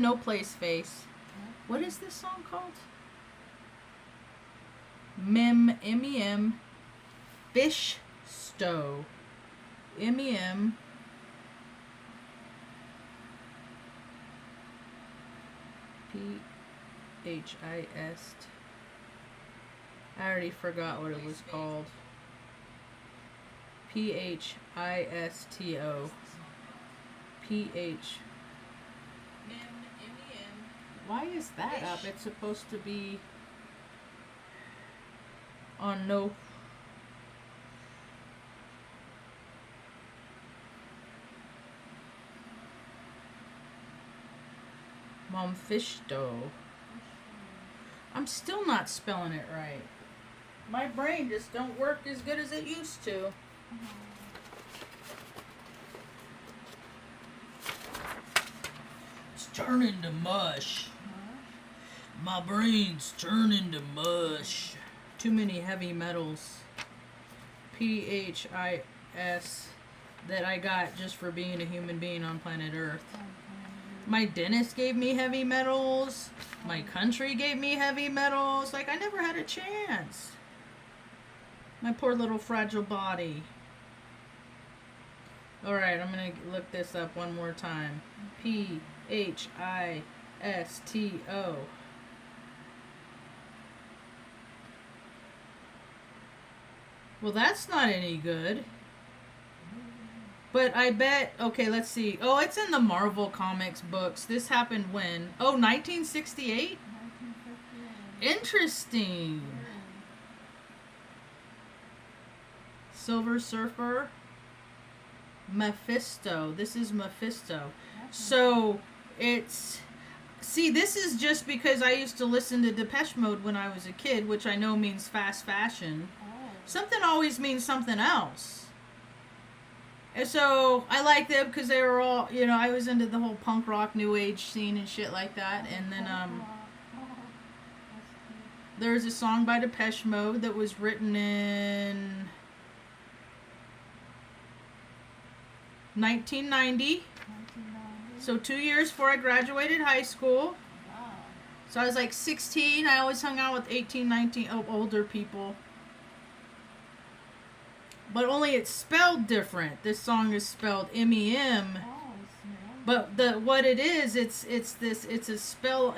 No Place Face. What is this song called? M-E-M. Fish Stow. M-E-M. P-H-I-S. I already forgot what it was called. P-H-I-S-T-O. P-H. Why is that up? It's supposed to be on no. Momfisto. I'm still not spelling it right. My brain just don't work as good as it used to. It's turning to mush. My brain's turning to mush. Too many heavy metals. P-H-I-S that I got just for being a human being on planet Earth. My dentist gave me heavy metals. My country gave me heavy metals. Like, I never had a chance. My poor little fragile body. Alright, I'm going to look this up one more time. P-H-I-S-T-O. Well, that's not any good. But I bet, okay, let's see. Oh, it's in the Marvel Comics books. This happened when? Oh, 1968? Interesting. Silver Surfer. Mephisto. This is Mephisto. So, it's... See, this is just because I used to listen to Depeche Mode when I was a kid, which I know means fast fashion. Something always means something else. And so I liked them because they were all, you know, I was into the whole punk rock new age scene and shit like that. And then there's a song by Depeche Mode that was written in 1990. So 2 years before I graduated high school. So I was like 16. I always hung out with 18, 19 older people. But only it's spelled different. This song is spelled M-E-M. But what it is, it's a spell.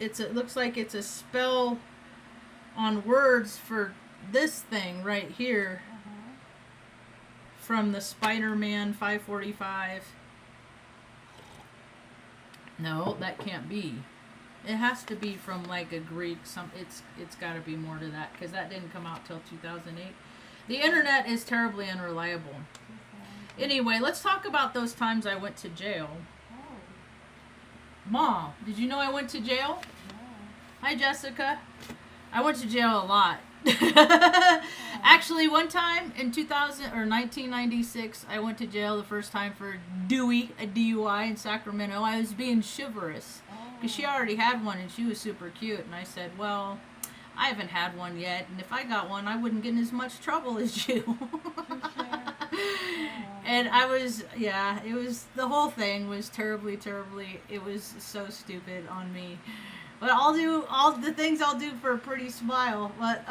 It looks like it's a spell on words for this thing right here. From the Spider-Man 545. No, that can't be. It has to be from like a Greek. It's got to be more to that because that didn't come out till 2008. The internet is terribly unreliable. Anyway, let's talk about those times I went to jail. Mom, did you know I went to jail? Hi, Jessica. I went to jail a lot. Actually, one time in 1996, I went to jail the first time for a DUI in Sacramento. I was being chivalrous because she already had one and she was super cute. And I said, well, I haven't had one yet, and if I got one, I wouldn't get in as much trouble as you. And I was, it was, the whole thing was terribly, it was so stupid on me. But I'll do all the things I'll do for a pretty smile. But,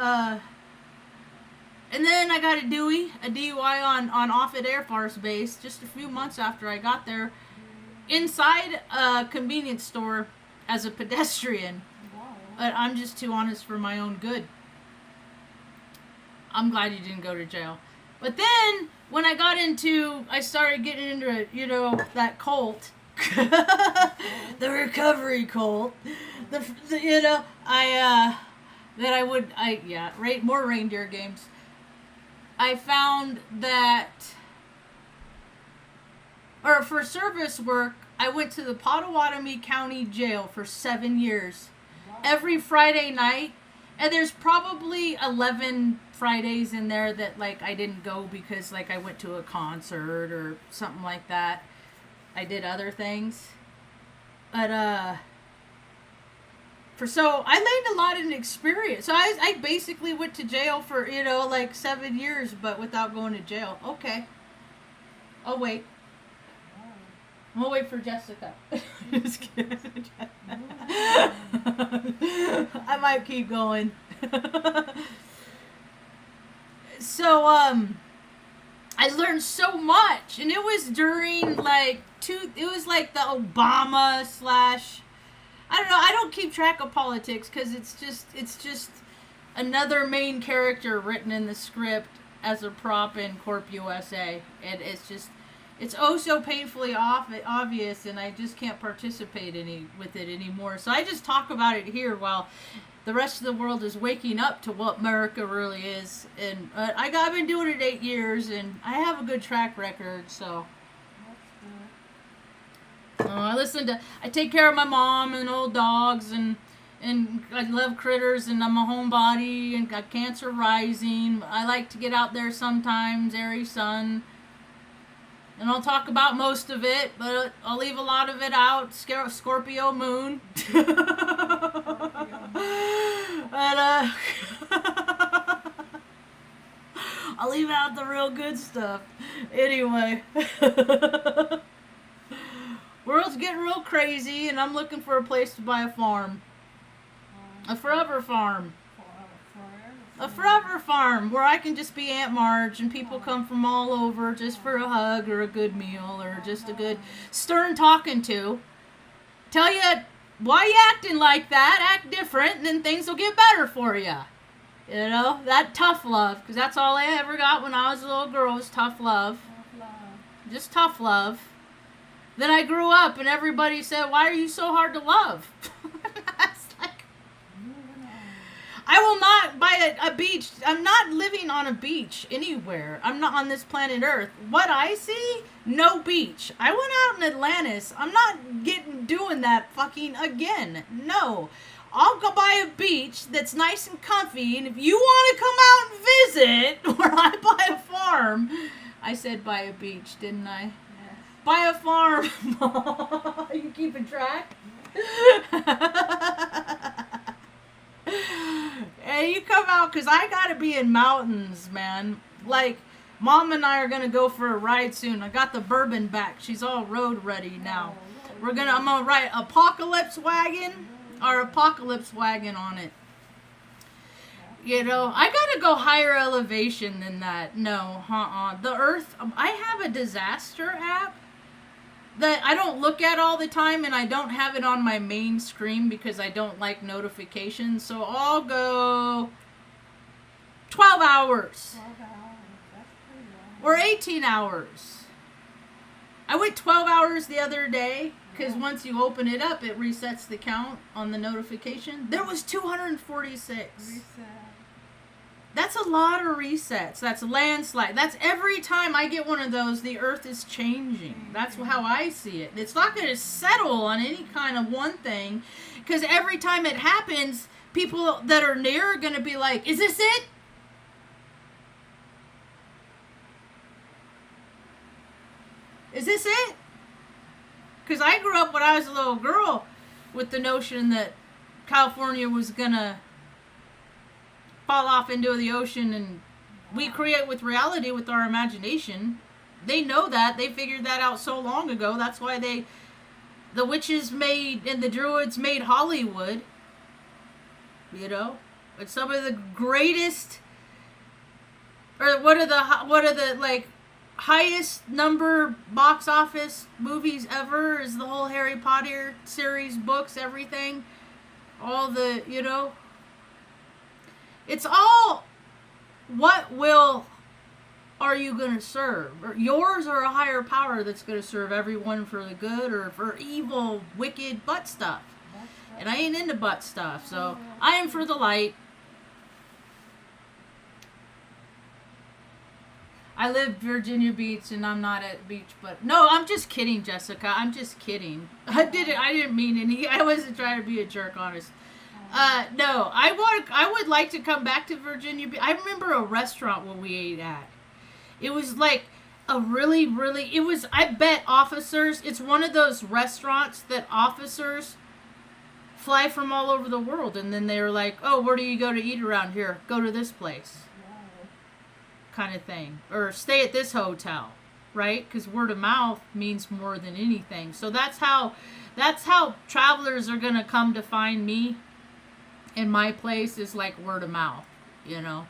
and then I got a DUI on Offutt Air Force Base just a few months after I got there, inside a convenience store as a pedestrian. But I'm just too honest for my own good. I'm glad you didn't go to jail. But then, when I started getting into, that cult. The recovery cult. More reindeer games. I found that, for service work, I went to the Pottawatomie County Jail for 7 years. Every Friday night, and there's probably 11 Fridays in there that like I didn't go because like I went to a concert or something like that. I did other things, but I learned a lot in experience. So I basically went to jail for 7 years, but without going to jail. Okay. Oh wait. I'm gonna wait for Jessica. Just kidding. I might keep going. So, I learned so much, and it was during like it was like the Obama / I don't know. I don't keep track of politics because it's just another main character written in the script as a prop in Corp USA, and it's oh so painfully obvious, and I just can't participate with it anymore. So I just talk about it here while the rest of the world is waking up to what America really is. And I've been doing it 8 years, and I have a good track record. So I take care of my mom and old dogs, and I love critters, and I'm a homebody, and got cancer rising. I like to get out there sometimes, Aries sun. And I'll talk about most of it, but I'll leave a lot of it out. Scorpio moon. But, I'll leave out the real good stuff. Anyway. World's getting real crazy, and I'm looking for a place to buy a farm. A forever farm. A forever farm where I can just be Aunt Marge and people come from all over just for a hug or a good meal or just a good stern talking to. Tell you, why you acting like that? Act different and then things will get better for you. You know, that tough love, because that's all I ever got when I was a little girl was tough love. Just tough love. Then I grew up and everybody said, why are you so hard to love? I will not buy a beach. I'm not living on a beach anywhere. I'm not on this planet Earth. What I see, no beach. I went out in Atlantis. I'm not doing that fucking again. No. I'll go buy a beach that's nice and comfy, and if you want to come out and visit where I buy a farm, I said buy a beach, didn't I? Yes. Buy a farm. Are you keeping track? Hey, you come out, because I gotta be in mountains, man. Like, Mom and I are gonna go for a ride soon. I got the bourbon back. She's all road ready now. I'm gonna ride Apocalypse Wagon or Apocalypse Wagon on it. You know, I gotta go higher elevation than that. No, the Earth, I have a disaster app that I don't look at all the time, and I don't have it on my main screen because I don't like notifications. So I'll go 12 hours. 12 hours. That's pretty long. Or 18 hours. I went 12 hours the other day because once you open it up, it resets the count on the notification. There was 246. Reset. That's a lot of resets. That's a landslide. That's every time I get one of those, the Earth is changing. That's how I see it. It's not going to settle on any kind of one thing, because every time it happens, people that are near are going to be like, is this it? Is this it? Because I grew up when I was a little girl with the notion that California was going to fall off into the ocean, and we create with reality with our imagination. They know that. They figured that out so long ago. That's why the witches made and the druids made Hollywood. You know, it's some of the greatest, or what are the like highest number box office movies ever is the whole Harry Potter series, books, everything, all the, you know. It's all, what are you going to serve? Or yours or a higher power that's going to serve everyone for the good or for evil, wicked butt stuff? And I ain't into butt stuff, so I am for the light. I live Virginia Beach and I'm not at the beach, but no, I'm just kidding, Jessica. I'm just kidding. I didn't mean any. I wasn't trying to be a jerk, honest. No, I would like to come back to Virginia Beach. I remember a restaurant where we ate at. It was like a really, I bet officers, it's one of those restaurants that officers fly from all over the world, and then they were like, oh, where do you go to eat around here? Go to this place. Wow. Kind of thing. Or stay at this hotel. right? Because word of mouth means more than anything. So that's how travelers are gonna come to find me in my place, is like word of mouth, you know.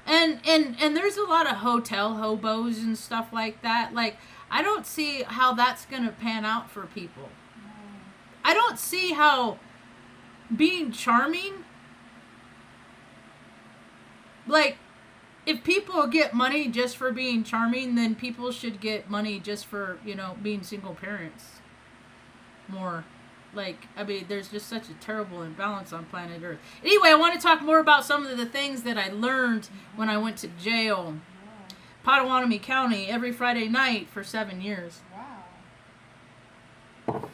And there's a lot of hotel hobos and stuff like that. Like, I don't see how that's gonna pan out for people. I don't see how being charming, like, if people get money just for being charming, then people should get money just for, you know, being single parents more. Like, I mean, there's just such a terrible imbalance on planet Earth. Anyway, I want to talk more about some of the things that I learned when I went to jail. Potawatomi County, every Friday night for 7 years. Wow.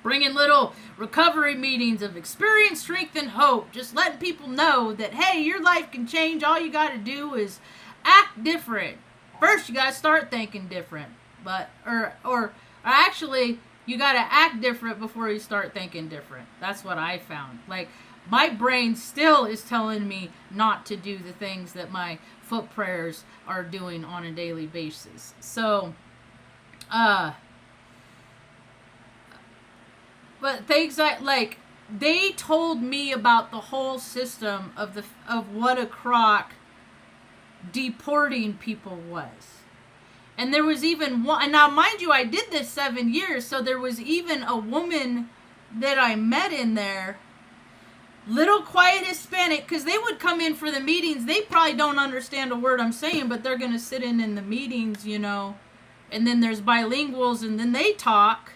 Bringing little recovery meetings of experience, strength, and hope. Just letting people know that, hey, your life can change. All you got to do is act different. First, you got to start thinking different. But, or actually, you got to act different before you start thinking different. That's what I found. Like, my brain still is telling me not to do the things that my foot prayers are doing on a daily basis. So, but things like they told me about the whole system of what a crock deporting people was. And there was even one, and now mind you, I did this 7 years, so there was even a woman that I met in there, little quiet Hispanic, because they would come in for the meetings. They probably don't understand a word I'm saying, but they're going to sit in the meetings, you know, and then there's bilinguals, and then they talk.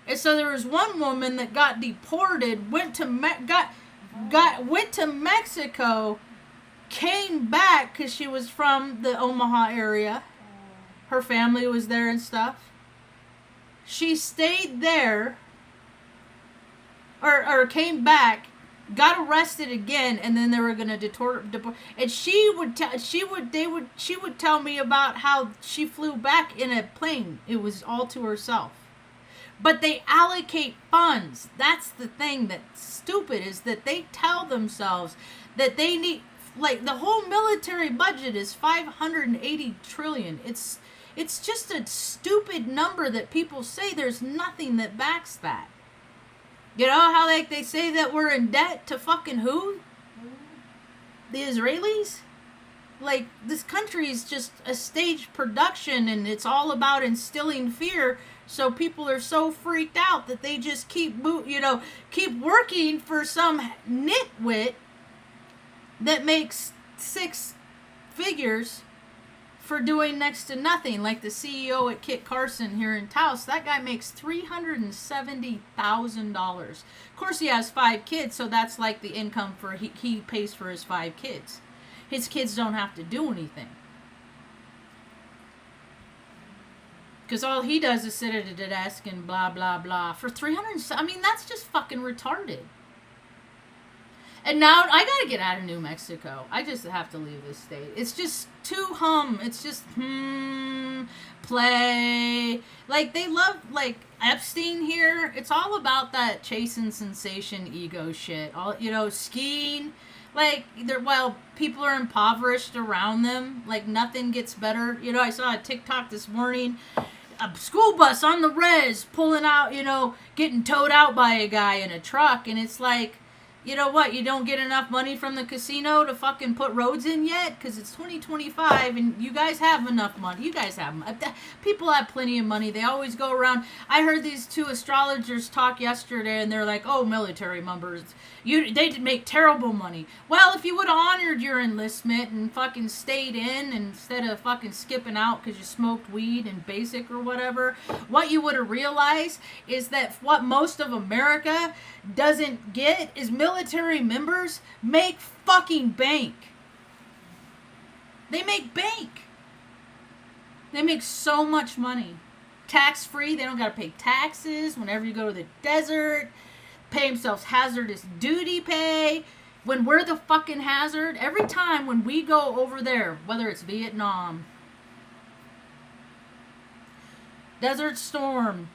And so there was one woman that got deported, went to Mexico, came back because she was from the Omaha area. Her family was there and stuff. She stayed there, or came back, got arrested again, and then they were gonna deport. And she would tell me about how she flew back in a plane. It was all to herself. But they allocate funds. That's the thing that's stupid, is that they tell themselves that they need, like, the whole military budget is $580 trillion. It's just a stupid number that people say. There's nothing that backs that. You know how, like, they say that we're in debt to fucking who? The Israelis? Like, this country is just a staged production, and it's all about instilling fear. So people are so freaked out that they just keep working for some nitwit that makes 6 figures for doing next to nothing. Like the CEO at Kit Carson here in Taos, that guy makes $370,000. Of course, he has 5 kids, so that's like the income for he pays for his 5 kids. His kids don't have to do anything. Because all he does is sit at a desk and blah, blah, blah. For 300, I mean, that's just fucking retarded. And now I gotta get out of New Mexico. I just have to leave this state. It's just too It's just, play. Like, they love, like, Epstein here. It's all about that chasing sensation ego shit. All, you know, skiing. Like, while people are impoverished around them, like, nothing gets better. You know, I saw a TikTok this morning. A school bus on the res pulling out, you know, getting towed out by a guy in a truck. And it's like, you know what? You don't get enough money from the casino to fucking put roads in yet? Because it's 2025 and you guys have enough money. You guys have, people have plenty of money. They always go around. I heard these 2 astrologers talk yesterday, and they're like, oh, military members, they make terrible money. Well, if you would have honored your enlistment and fucking stayed in instead of fucking skipping out because you smoked weed and basic or whatever, what you would have realized is that what most of America doesn't get is military members make fucking bank. They make bank. They make so much money. Tax free. They don't got to pay taxes whenever you go to the desert. Pay themselves hazardous duty pay. When we're the fucking hazard, every time when we go over there, whether it's Vietnam, Desert Storm,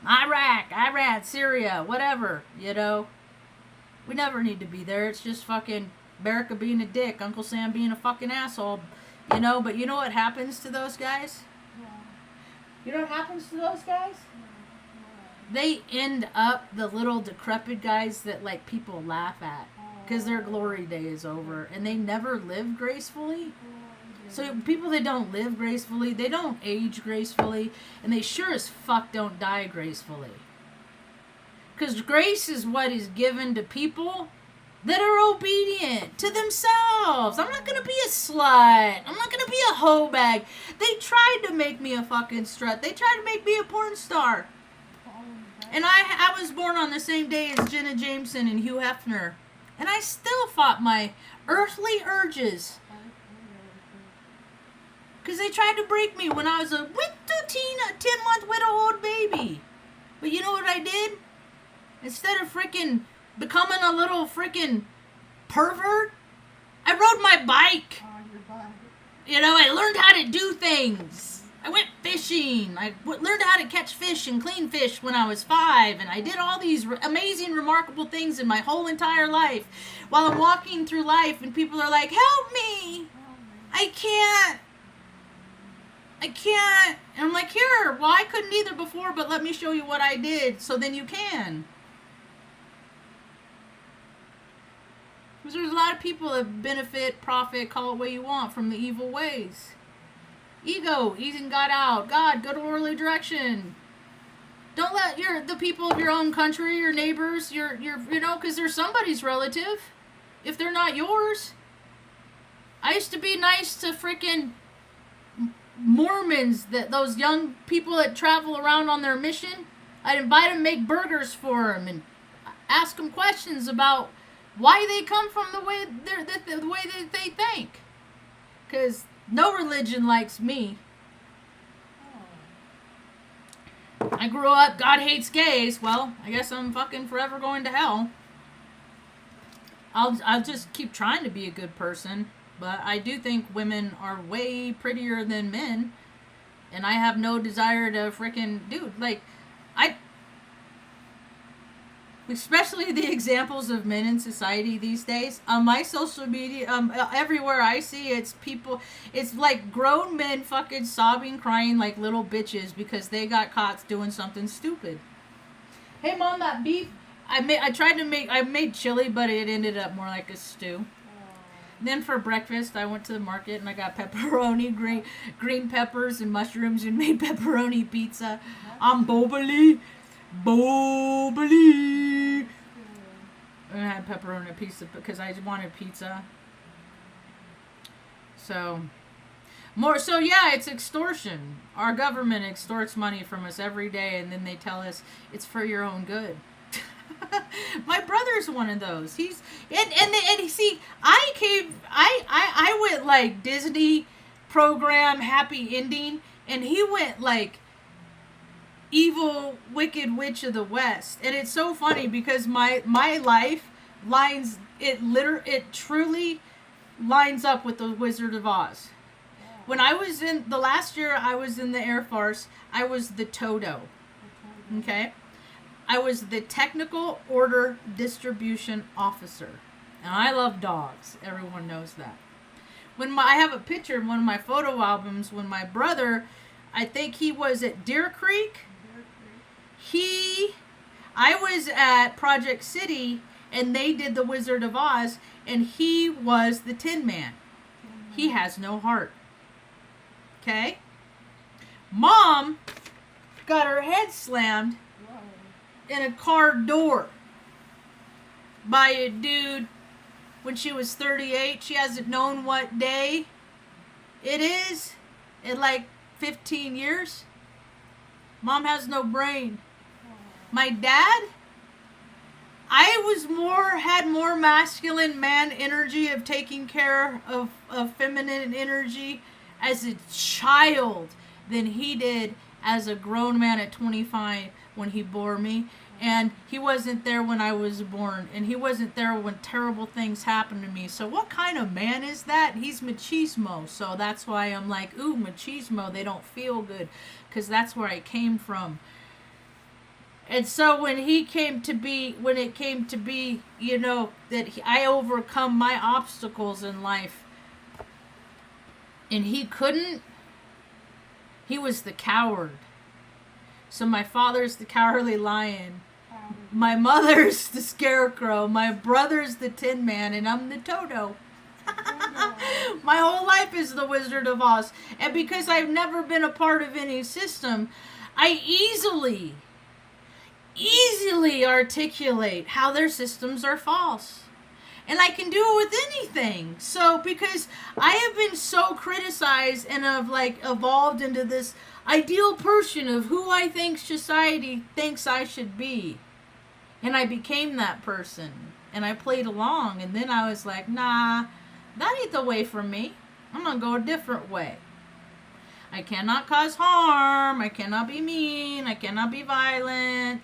Iraq, Iran, Syria, whatever, you know, we never need to be there. It's just fucking America being a dick, Uncle Sam being a fucking asshole, You know, but you know what happens to those guys? Yeah. You know what happens to those guys? Yeah. They end up the little decrepit guys that like people laugh at because their glory day is over and they never live gracefully. So people that don't live gracefully, they don't age gracefully, and they sure as fuck don't die gracefully. Because grace is what is given to people that are obedient to themselves. I'm not going to be a slut. I'm not going to be a hoe bag. They tried to make me a fucking strut. They tried to make me a porn star. And I was born on the same day as Jenna Jameson and Hugh Hefner. And I still fought my earthly urges. Because they tried to break me when I was a 10-month widow-old baby. But you know what I did? Instead of freaking becoming a little freaking pervert, I rode my bike. You know, I learned how to do things. I went fishing. I learned how to catch fish and clean fish when I was 5. And I did all these amazing, remarkable things in my whole entire life. While I'm walking through life and people are like, help me. I can't. And I'm like, here, well, I couldn't either before, but let me show you what I did so then you can. Because there's a lot of people that benefit, profit, call it what you want, from the evil ways. Ego, easing God out. God, go to orderly direction. Don't let the people of your own country, your neighbors, you know, because they're somebody's relative, if they're not yours. I used to be nice to freaking Mormons, that those young people that travel around on their mission. I'd invite them, make burgers for them, and ask them questions about why they come from the way that they think. Because no religion likes me. I grew up, God hates gays. Well, I guess I'm fucking forever going to hell. I'll just keep trying to be a good person. But I do think women are way prettier than men. And I have no desire to freaking... Dude, like... Especially the examples of men in society these days. On my social media, everywhere I see, it's people... It's like grown men fucking sobbing, crying like little bitches because they got caught doing something stupid. Hey, Mom, that beef... I made chili, but it ended up more like a stew. Then for breakfast, I went to the market and I got pepperoni, green peppers, and mushrooms, and made pepperoni pizza. I'm boboli. And I had pepperoni pizza because I wanted pizza. So yeah, it's extortion. Our government extorts money from us every day, and then they tell us it's for your own good. My brother's one of those. He's and see, I went like Disney program happy ending, and he went like evil wicked witch of the West. And it's so funny because my life it truly lines up with the Wizard of Oz. When I was in the last year I was in the Air Force, I was the Toto. Okay? I was the Technical Order Distribution Officer. And I love dogs. Everyone knows that. I have a picture in one of my photo albums when my brother, I think he was at Deer Creek. I was at Project City, and they did the Wizard of Oz, and he was the Tin Man. He has no heart. Okay? Mom got her head slammed in a car door by a dude when she was 38. She hasn't known what day it is in like 15 years. Mom has no brain. My dad, had more masculine man energy of taking care of feminine energy as a child than he did as a grown man at 25 when he bore me. And he wasn't there when I was born, and he wasn't there when terrible things happened to me. So what kind of man is that? He's machismo. So that's why I'm like, ooh, machismo, they don't feel good, because that's where I came from. And so when it came to be, you know, that I overcome my obstacles in life, And he couldn't. He was the coward. So my father's the cowardly lion. My mother's the scarecrow. My brother's the Tin Man. And I'm the Toto. My whole life is the Wizard of Oz. And because I've never been a part of any system, I easily articulate how their systems are false. And I can do it with anything. So, because I have been so criticized and have like evolved into this ideal person of who I think society thinks I should be. And I became that person. And I played along. And then I was like, nah, that ain't the way for me. I'm going to go a different way. I cannot cause harm. I cannot be mean. I cannot be violent.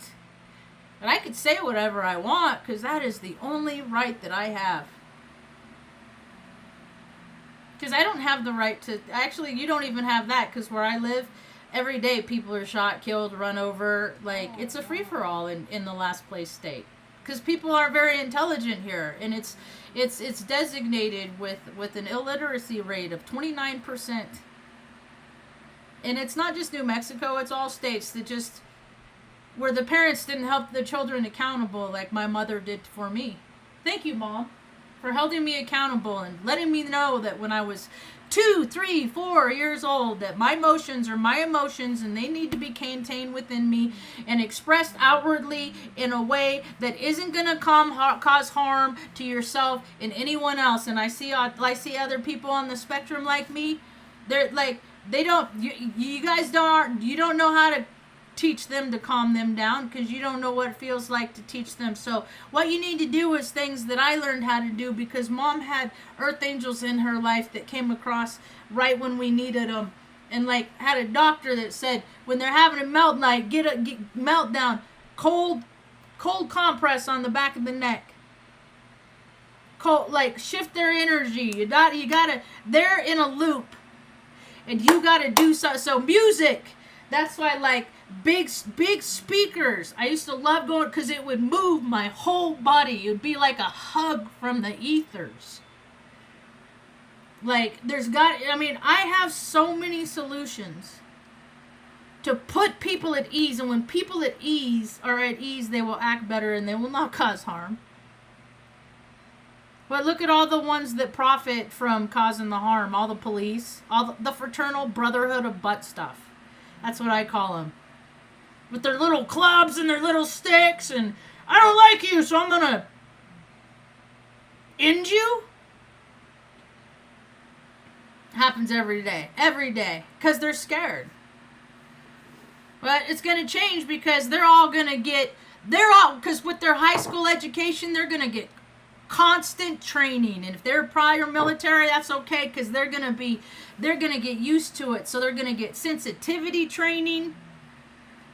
But I could say whatever I want because that is the only right that I have. Because I don't have the right to... Actually, you don't even have that because where I live, every day people are shot, killed, run over. Like, it's a free-for-all in the last place state. Because people are very intelligent here. And it's designated with an illiteracy rate of 29%. And it's not just New Mexico, it's all states that just... Where the parents didn't help the children accountable like my mother did for me. Thank you, Mom, for holding me accountable and letting me know that when I was 2, 3, 4 years old, that my emotions are my emotions and they need to be contained within me and expressed outwardly in a way that isn't going to cause harm to yourself and anyone else. And I see other people on the spectrum like me. They're like, they don't, you guys you don't know how to teach them to calm them down because you don't know what it feels like to teach them. So what you need to do is things that I learned how to do because Mom had earth angels in her life that came across right when we needed them, and like had a doctor that said when they're having a melt night, get meltdown, cold compress on the back of the neck, cold, like shift their energy. You gotta, they're in a loop and you gotta do so music. That's why, like, big speakers. I used to love going because it would move my whole body. It would be like a hug from the ethers. Like, I have so many solutions to put people at ease. And when people are at ease, they will act better and they will not cause harm. But look at all the ones that profit from causing the harm. All the police, all the fraternal brotherhood of butt stuff. That's what I call them. With their little clubs and their little sticks. And I don't like you, so I'm going to end you. Happens every day. Every day. Because they're scared. But it's going to change because they're all going to get... Because with their high school education, they're going to get constant training. And if they're prior military, that's okay because they're going to get used to it. So they're going to get sensitivity training.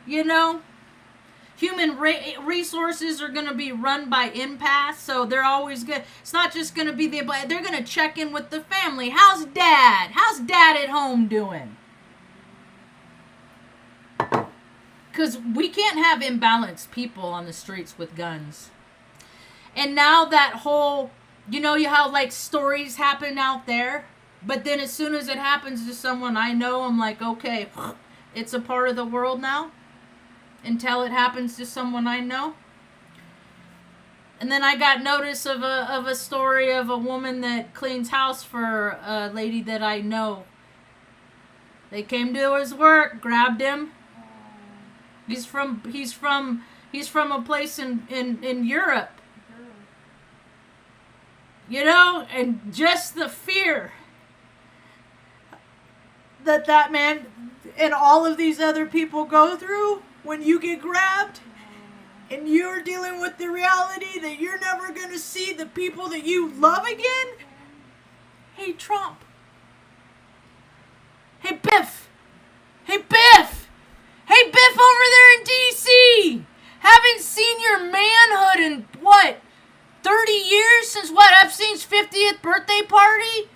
You know, human resources are going to be run by empaths, so they're always good. It's not just going to be they're going to check in with the family. How's Dad? How's Dad at home doing? Because we can't have imbalanced people on the streets with guns. And now that whole, you know how like stories happen out there, but then as soon as it happens to someone I know, I'm like, okay, it's a part of the world now. Until it happens to someone I know. And then I got notice of a story of a woman that cleans house for a lady that I know. They came to his work, grabbed him. He's from a place in Europe. You know, and just the fear that man and all of these other people go through when you get grabbed and you're dealing with the reality that you're never going to see the people that you love again. Hey, Trump. Hey, Biff. Hey, Biff. Hey, Biff over there in D.C. Haven't seen your manhood in, 30 years since Epstein's 50th birthday party?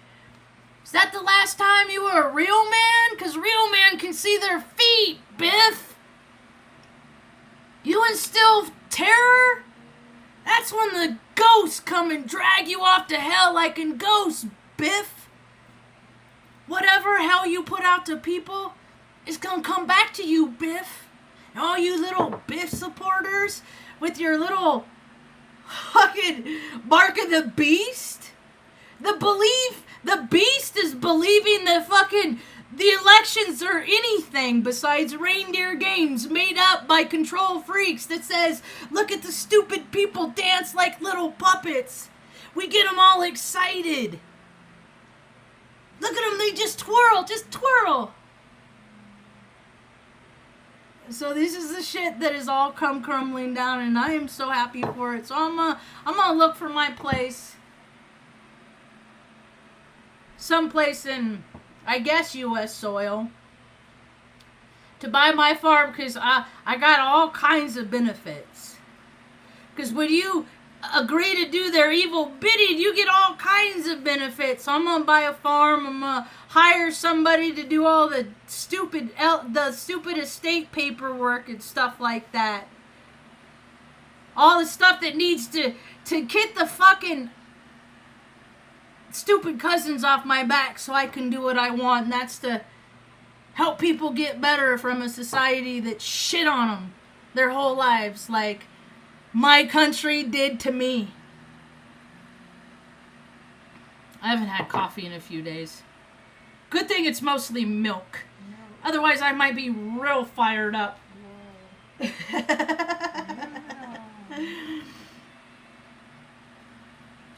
Is that the last time you were a real man? Because real men can see their feet, Biff. You instill terror? That's when the ghosts come and drag you off to hell like in Ghosts, Biff. whatever hell you put out to people, it's gonna come back to you, Biff. And all you little Biff supporters with your little fucking Mark of the Beast. The Beast is believing that fucking the elections are anything besides reindeer games made up by control freaks that says, look at the stupid people dance like little puppets. We get them all excited. Look at them, they just twirl. So this is the shit that has all come crumbling down, and I am so happy for it. So I'm gonna look for my place. Someplace in, I guess, U.S. soil. To buy my farm, because I got all kinds of benefits. Because when you agree to do their evil bidding, you get all kinds of benefits. So I'm going to buy a farm. I'm going to hire somebody to do all the stupid estate paperwork and stuff like that. All the stuff that needs to get the fucking stupid cousins off my back so I can do what I want. And that's to help people get better from a society that shit on them their whole lives, like my country did to me. I haven't had coffee in a few days. Good thing it's mostly milk. No. Otherwise I might be real fired up. No.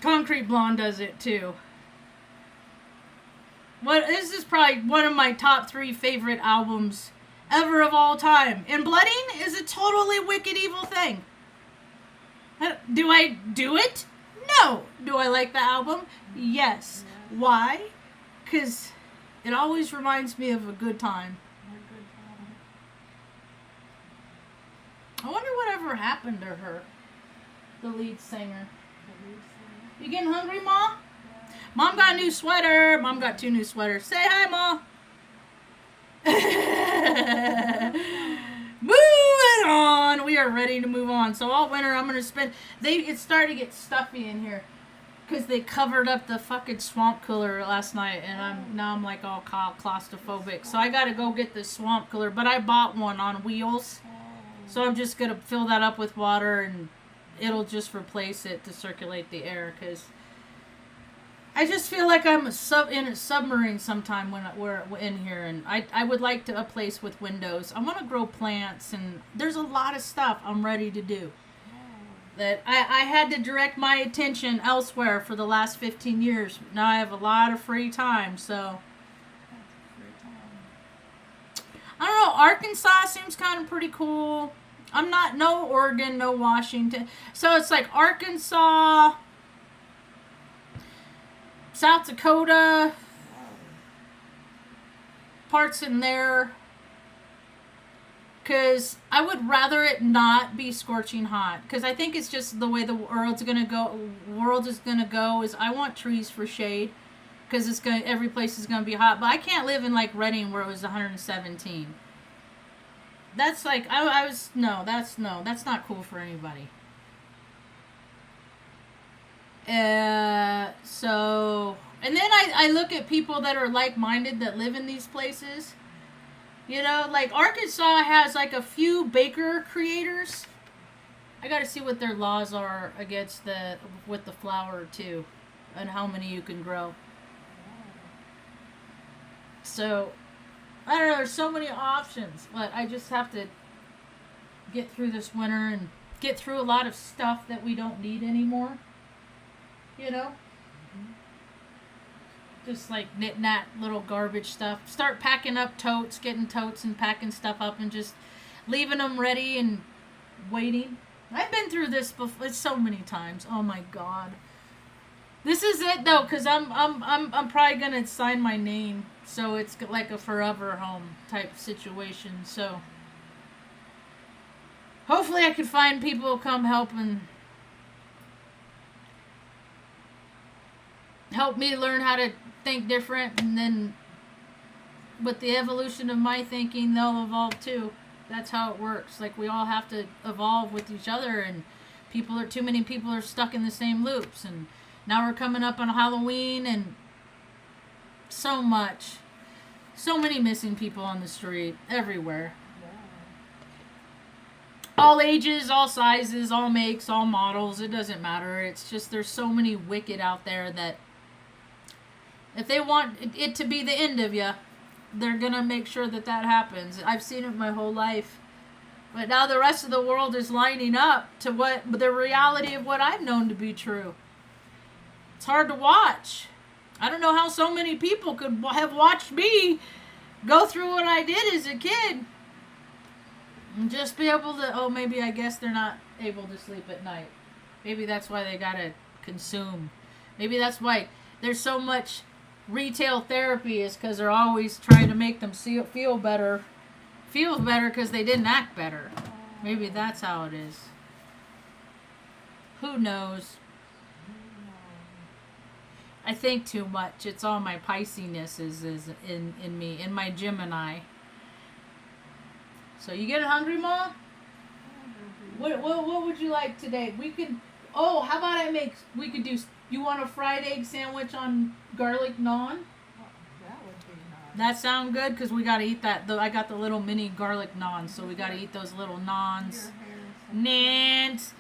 Concrete Blonde does it too. This is probably one of my top 3 favorite albums ever of all time. And Blooding is a totally wicked evil thing. Do I do it? No. Do I like the album? Yes. Yeah. Why? Because it always reminds me of a good time. A good time. I wonder whatever happened to her, the lead singer. The lead singer. You getting hungry, Ma? Mom got a new sweater. Mom got 2 new sweaters. Say hi, Ma. Moving on. We are ready to move on. So all winter I'm going to spend... It's starting to get stuffy in here. Because they covered up the fucking swamp cooler last night. And now I'm like all claustrophobic. So I got to go get the swamp cooler. But I bought one on wheels. So I'm just going to fill that up with water. And it'll just replace it to circulate the air. Because... I just feel like I'm in a submarine sometime when we're in here, and I would like a place with windows. I want to grow plants, and there's a lot of stuff I'm ready to do. That I had to direct my attention elsewhere for the last 15 years. Now I have a lot of free time, so... I don't know, Arkansas seems kind of pretty cool. No Oregon, no Washington. So it's like Arkansas... South Dakota, parts in there, because I would rather it not be scorching hot, because I think it's just the way the world is gonna go is I want trees for shade, because every place is gonna be hot, but I can't live in like Redding where it was 117. That's like that's not cool for anybody. So, and then I look at people that are like-minded that live in these places. You know, like Arkansas has like a few baker creators. I gotta see what their laws are against with the flour too, and how many you can grow. So, I don't know, there's so many options, but I just have to get through this winter and get through a lot of stuff that we don't need anymore. You know? Just like knit-nat little garbage stuff. Start packing up totes, getting totes and packing stuff up and just leaving them ready and waiting. I've been through this before so many times. Oh my God. This is it though, because I'm probably gonna sign my name, so it's like a forever home type situation. So hopefully I can find people who come help me learn how to think different, and then with the evolution of my thinking, they'll evolve too. That's how it works. Like, we all have to evolve with each other, and too many people are stuck in the same loops, and now we're coming up on Halloween and so much. So many missing people on the street, everywhere. Yeah. All ages, all sizes, all makes, all models. It doesn't matter. It's just there's so many wicked out there that if they want it to be the end of you, they're going to make sure that that happens. I've seen it my whole life. But now the rest of the world is lining up to what the reality of what I've known to be true. It's hard to watch. I don't know how so many people could have watched me go through what I did as a kid. And just be able to, oh, maybe I guess they're not able to sleep at night. Maybe that's why they got to consume. Maybe that's why there's so much retail therapy, is because they're always trying to make them feel better. Feel better because they didn't act better. Maybe that's how it is. Who knows? I think too much. It's all my Pisces is in me, in my Gemini. So you getting hungry, Mom? What would you like today? We could. Oh, how about we could do. You want a fried egg sandwich on garlic naan? That would be nice. That sound good? Because we got to eat that. I got the little mini garlic naans, so we got to eat those little naans. Nans.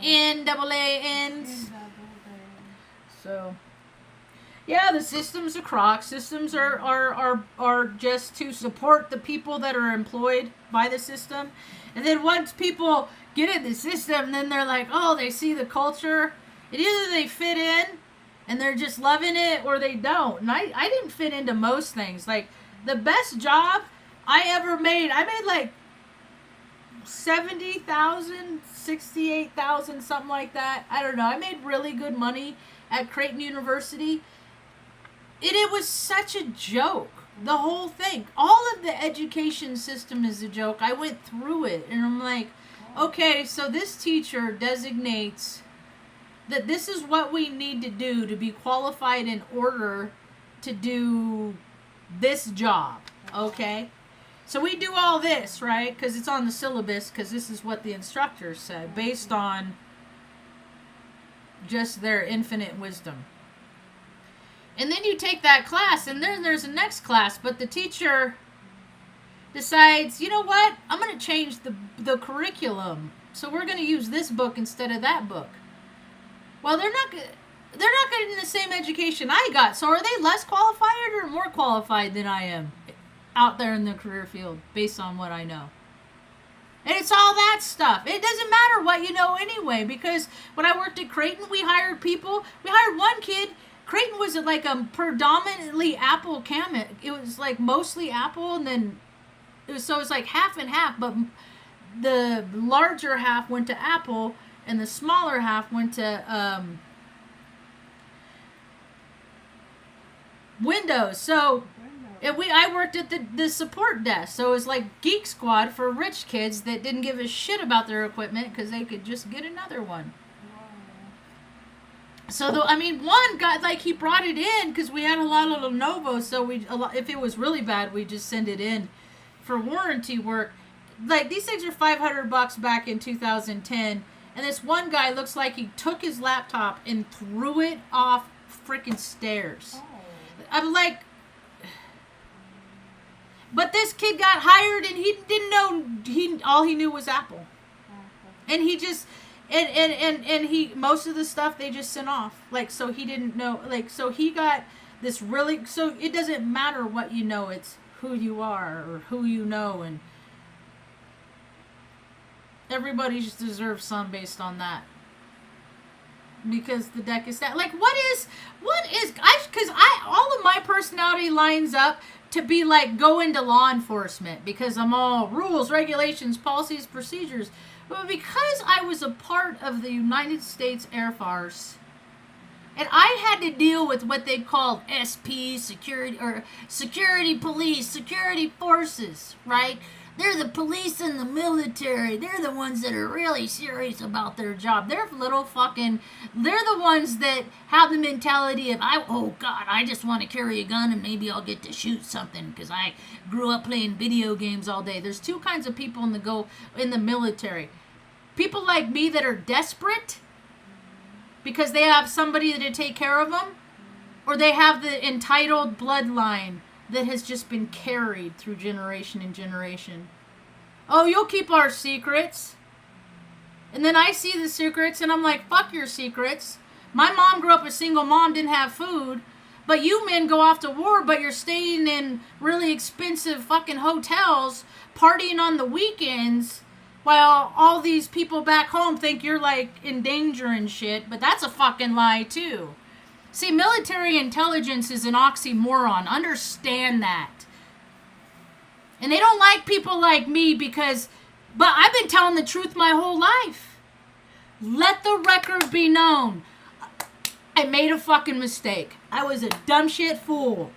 N-double-A-N's. So, yeah, the system's a crock. Systems are just to support the people that are employed by the system. And then once people get in the system, then they're like, oh, they see the culture. And either they fit in and they're just loving it, or they don't. And I didn't fit into most things. Like, the best job I ever made, I made like 70,000, 68,000, something like that. I don't know. I made really good money at Creighton University. It was such a joke. The whole thing. All of the education system is a joke. I went through it and I'm like, okay, so this teacher designates that this is what we need to do to be qualified in order to do this job. Okay? So we do all this, right? Because it's on the syllabus, because this is what the instructors said, based on just their infinite wisdom. And then you take that class, and then there's a next class, but the teacher decides, you know what? I'm going to change the curriculum. So we're going to use this book instead of that book. Well, they're not getting the same education I got. So are they less qualified or more qualified than I am out there in the career field based on what I know? And it's all that stuff. It doesn't matter what you know anyway, because when I worked at Creighton, we hired people. We hired one kid. Creighton was like a predominantly Apple campus. It was like mostly Apple, and then it was like half and half, but the larger half went to Apple and the smaller half went to Windows. So I worked at the support desk, so it was like Geek Squad for rich kids that didn't give a shit about their equipment because they could just get another one. So, one guy, like, he brought it in because we had a lot of Lenovo, so if it was really bad, we'd just send it in for warranty work. Like, these things are $500 back in 2010, and this one guy looks like he took his laptop and threw it off freaking stairs. Oh. I'm like, but this kid got hired, and he didn't know, all he knew was Apple. And he just... And he, most of the stuff they just sent off. Like, so he didn't know, like, so he got this really, so it doesn't matter what you know, it's who you are or who you know, and everybody just deserves some based on that. Because the deck is that, like, because all of my personality lines up to be like, go into law enforcement, because I'm all rules, regulations, policies, procedures. But because I was a part of the United States Air Force, and I had to deal with what they called SP, security police, security forces, right? They're the police and the military. They're the ones that are really serious about their job. They're the ones that have the mentality of, oh God, I just want to carry a gun and maybe I'll get to shoot something because I grew up playing video games all day. There's two kinds of people in the military. People like me that are desperate because they have somebody to take care of them, or they have the entitled bloodline that has just been carried through generation and generation. Oh, you'll keep our secrets. And then I see the secrets and I'm like, fuck your secrets. My mom grew up a single mom, didn't have food. But you men go off to war, but you're staying in really expensive fucking hotels, partying on the weekends, while all these people back home think you're like in danger and shit. But that's a fucking lie too. See, military intelligence is an oxymoron. Understand that. And they don't like people like me because... But I've been telling the truth my whole life. Let the record be known. I made a fucking mistake. I was a dumb shit fool.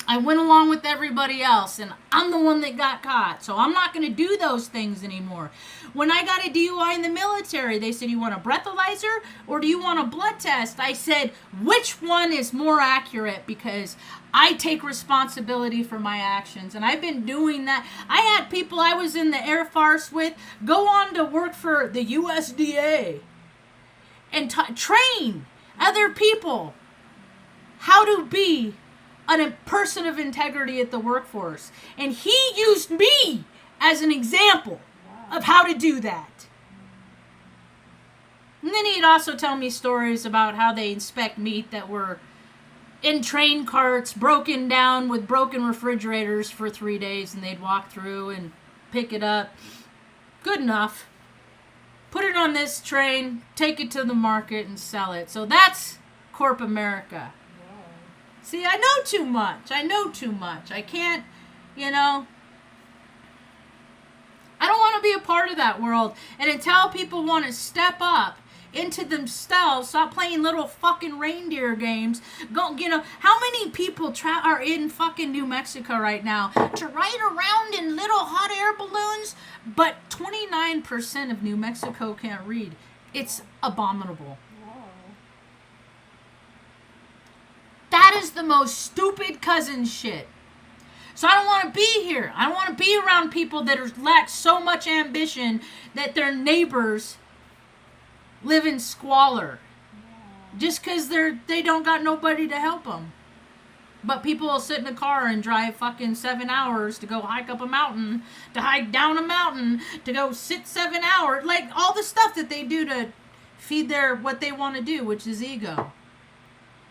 I went along with everybody else, and I'm the one that got caught. So I'm not going to do those things anymore. When I got a DUI in the military, they said, you want a breathalyzer or do you want a blood test? I said, which one is more accurate? Because I take responsibility for my actions, and I've been doing that. I had people I was in the Air Force with go on to work for the USDA and train other people how to be a person of integrity at the workforce. And he used me as an example of how to do that. And then he'd also tell me stories about how they inspect meat that were in train carts, broken down with broken refrigerators for 3 days, and they'd walk through and pick it up. Good enough. Put it on this train, take it to the market, and sell it. So that's Corp America. See, I know too much. I can't, I don't want to be a part of that world. And until people want to step up into themselves, stop playing little fucking reindeer games. Go, how many people are in fucking New Mexico right now to ride around in little hot air balloons? But 29% of New Mexico can't read. It's abominable. That is the most stupid cousin shit. So I don't want to be here. I don't want to be around people that lack so much ambition that their neighbors live in squalor. Just because they don't got nobody to help them. But people will sit in a car and drive fucking 7 hours to go hike up a mountain, to hike down a mountain, to go sit 7 hours. Like all the stuff that they do to feed what they want to do, which is ego.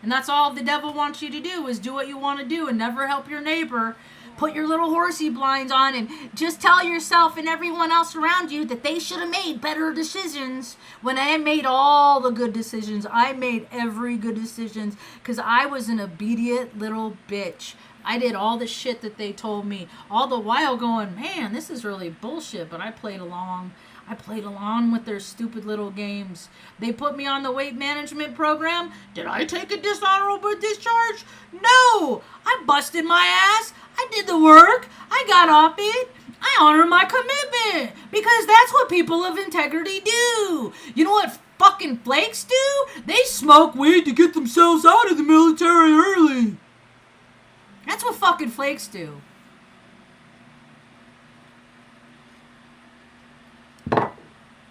And that's all the devil wants you to do, is do what you want to do and never help your neighbor. Put your little horsey blinds on and just tell yourself and everyone else around you that they should have made better decisions. When I made all the good decisions, I made every good decisions because I was an obedient little bitch. I did all the shit that they told me, all the while going, man, this is really bullshit, but I played along. I played along with their stupid little games. They put me on the weight management program. Did I take a dishonorable discharge? No! I busted my ass. I did the work. I got off it. I honor my commitment. Because that's what people of integrity do. You know what fucking flakes do? They smoke weed to get themselves out of the military early. That's what fucking flakes do.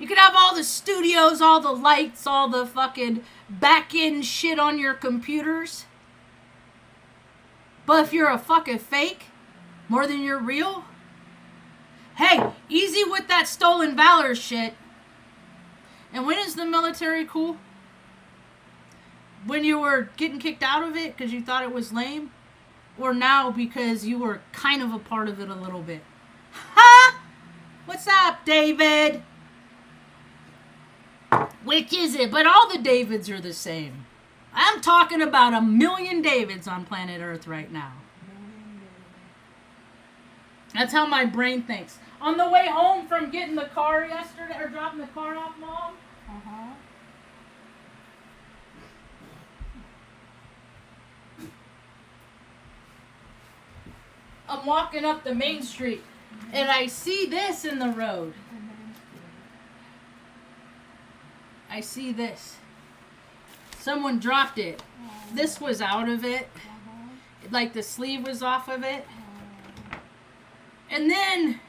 You can have all the studios, all the lights, all the fucking back-end shit on your computers. But if you're a fucking fake, more than you're real, hey, easy with that stolen valor shit. And when is the military cool? When you were getting kicked out of it because you thought it was lame? Or now because you were kind of a part of it a little bit? Ha! What's up, David? Which is it? But all the Davids are the same. I'm talking about 1 million Davids on planet Earth right now. That's how my brain thinks. On the way home from getting the car yesterday, or dropping the car off, Mom. I'm walking up the main street, and I see this in the road. I see this. Someone dropped it. This was out of it. Like the sleeve was off of it. And then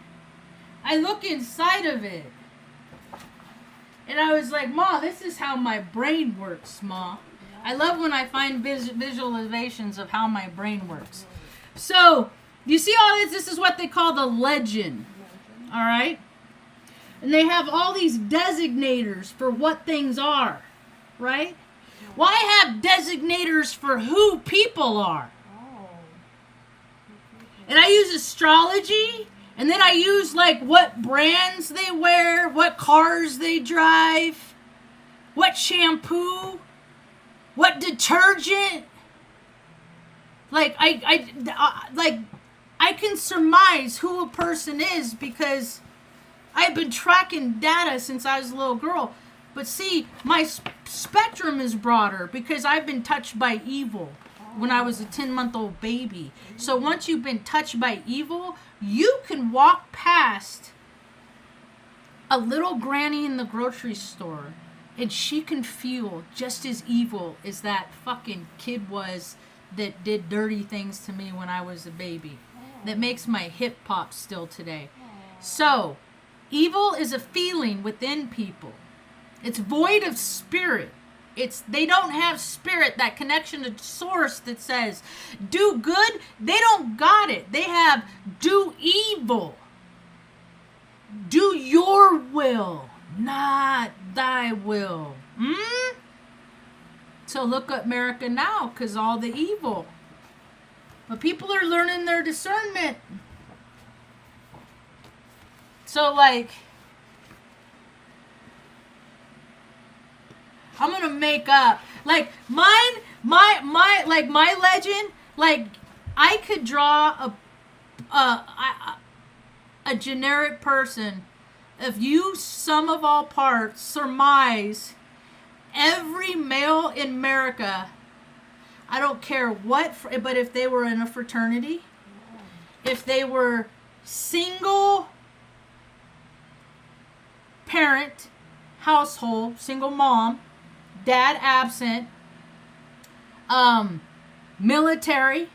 I look inside of it. And I was like, Ma, this is how my brain works, Ma. I love when I find visualizations of how my brain works. So, you see all this? This is what they call the legend. All right? And they have all these designators for what things are. Right? Well, I have designators for who people are. And I use astrology. And then I use, like, what brands they wear, what cars they drive, what shampoo, what detergent. Like, I can surmise who a person is because I've been tracking data since I was a little girl. But see, my spectrum is broader because I've been touched by evil when I was a 10-month-old baby. So once you've been touched by evil, you can walk past a little granny in the grocery store and she can feel just as evil as that fucking kid was that did dirty things to me when I was a baby. That makes my hip pop still today. So, evil is a feeling within people. It's void of spirit. They don't have spirit, that connection to source that says, do good. They don't got it. They have do evil. Do your will, not thy will. So look at America now, because all the evil. But people are learning their discernment. So, like, I'm gonna make up, like, my legend, like, I could draw a generic person. If you, sum of all parts, surmise every male in America, I don't care what, but if they were in a fraternity, if they were single parent household, single mom, dad absent, military,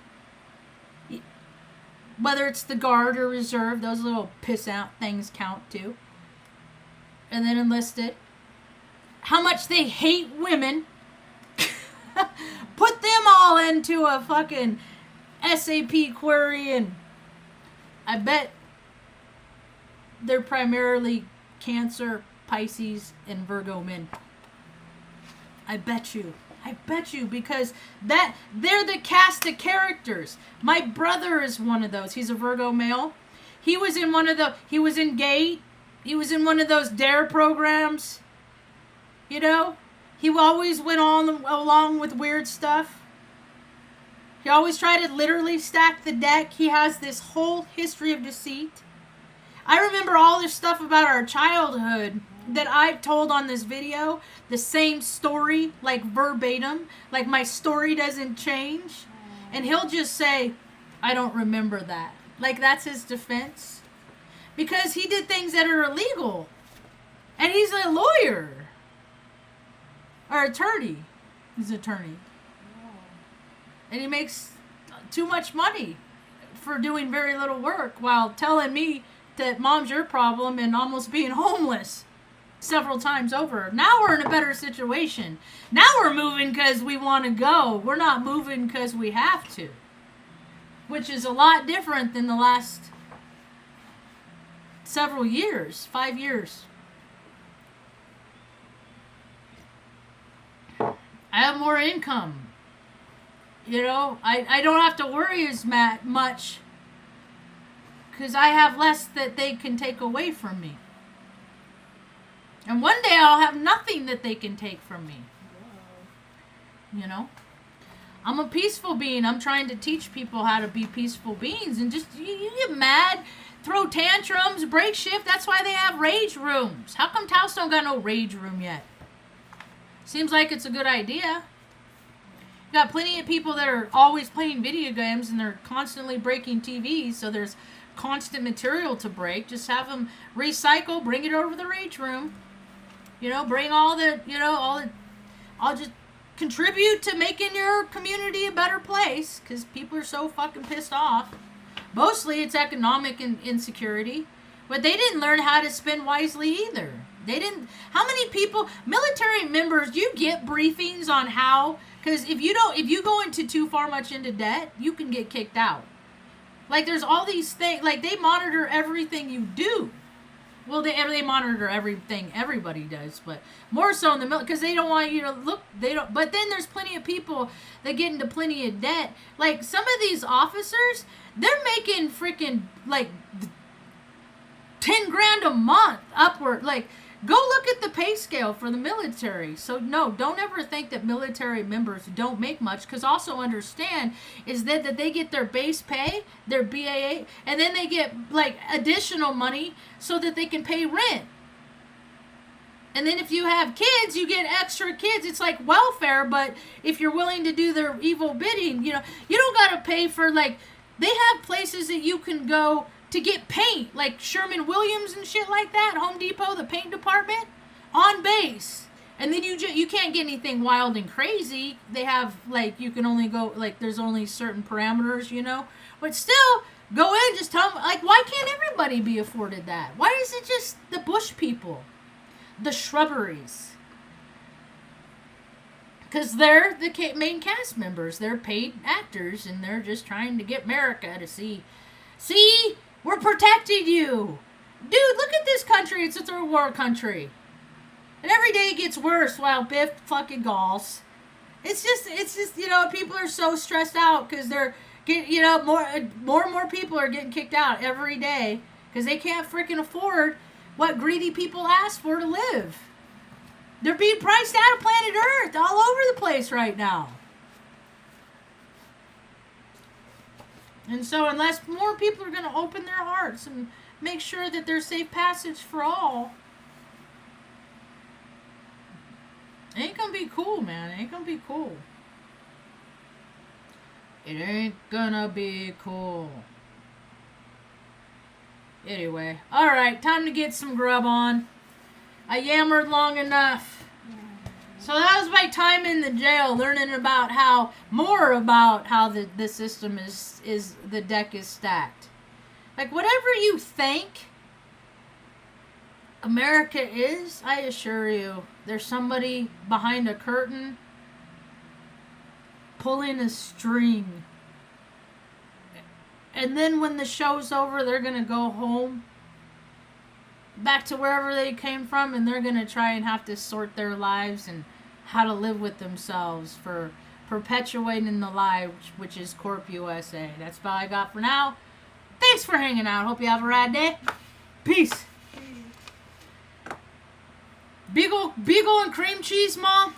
whether it's the guard or reserve, those little piss out things count too. And then enlisted. How much they hate women. Put them all into a fucking SAP query, and I bet they're primarily Cancer, Pisces, and Virgo men. I bet you, because they're the cast of characters. My brother is one of those. He's a Virgo male. He was in GATE. He was in one of those DARE programs. You know? He always went on along with weird stuff. He always tried to literally stack the deck. He has this whole history of deceit. I remember all this stuff about our childhood that I've told on this video, the same story, like verbatim, like my story doesn't change. And he'll just say, I don't remember that. Like that's his defense. Because he did things that are illegal. And he's a lawyer. Or attorney. He's an attorney. And he makes too much money for doing very little work while telling me that mom's your problem and almost being homeless several times over. Now we're in a better situation. Now we're moving because we want to go. We're not moving because we have to. Which is a lot different than the last several years, 5 years. I have more income. You know, I don't have to worry as much because I have less that they can take away from me. And one day I'll have nothing that they can take from me. You know? I'm a peaceful being. I'm trying to teach people how to be peaceful beings. And just, you get mad, throw tantrums, break shift. That's why they have rage rooms. How come Taos don't got no rage room yet? Seems like it's a good idea. You got plenty of people that are always playing video games and they're constantly breaking TVs, so there's constant material to break. Just have them recycle, bring it over to the rage room. You know, bring all the, I'll just contribute to making your community a better place because people are so fucking pissed off. Mostly it's economic insecurity, but they didn't learn how to spend wisely either. They didn't. How many people, military members, you get briefings on how, because if you go into too far much into debt, you can get kicked out. Like, there's all these things. Like, they monitor everything you do. Well, they monitor everything everybody does, but more so in the military because they don't want you to look. They don't. But then there's plenty of people that get into plenty of debt. Like, some of these officers, they're making freaking like 10 grand a month upward. Like, go look at the pay scale for the military. So no, don't ever think that military members don't make much, because also understand is that they get their base pay, their BAA, and then they get like additional money so that they can pay rent. And then if you have kids, you get extra kids. It's like welfare, but if you're willing to do their evil bidding, you don't got to pay for, like, they have places that you can go to get paint, like Sherman-Williams and shit like that, Home Depot, the paint department, on base. And then you can't get anything wild and crazy. They have, like, you can only go, like, there's only certain parameters, But still, go in, just tell them, like, why can't everybody be afforded that? Why is it just the bush people? The shrubberies? Because they're the main cast members. They're paid actors, and they're just trying to get America to see, we're protecting you. Dude, look at this country. It's a third world country. And every day it gets worse while Biff fucking galls. It's just, people are so stressed out because they're getting, more and more people are getting kicked out every day because they can't freaking afford what greedy people ask for to live. They're being priced out of planet Earth all over the place right now. And so unless more people are going to open their hearts and make sure that there's safe passage for all, it ain't going to be cool, man. It ain't going to be cool. It ain't going to be cool. Anyway, alright, time to get some grub on. I yammered long enough. So that was my time in the jail, learning about how the system is the deck is stacked. Like, whatever you think America is, I assure you, there's somebody behind a curtain pulling a string. And then when the show's over, they're going to go home, back to wherever they came from, and they're going to try and have to sort their lives and how to live with themselves for perpetuating the lie, which is Corp USA. That's all I got for now. Thanks for hanging out. Hope you have a rad day. Peace. Beagle and cream cheese, Mom.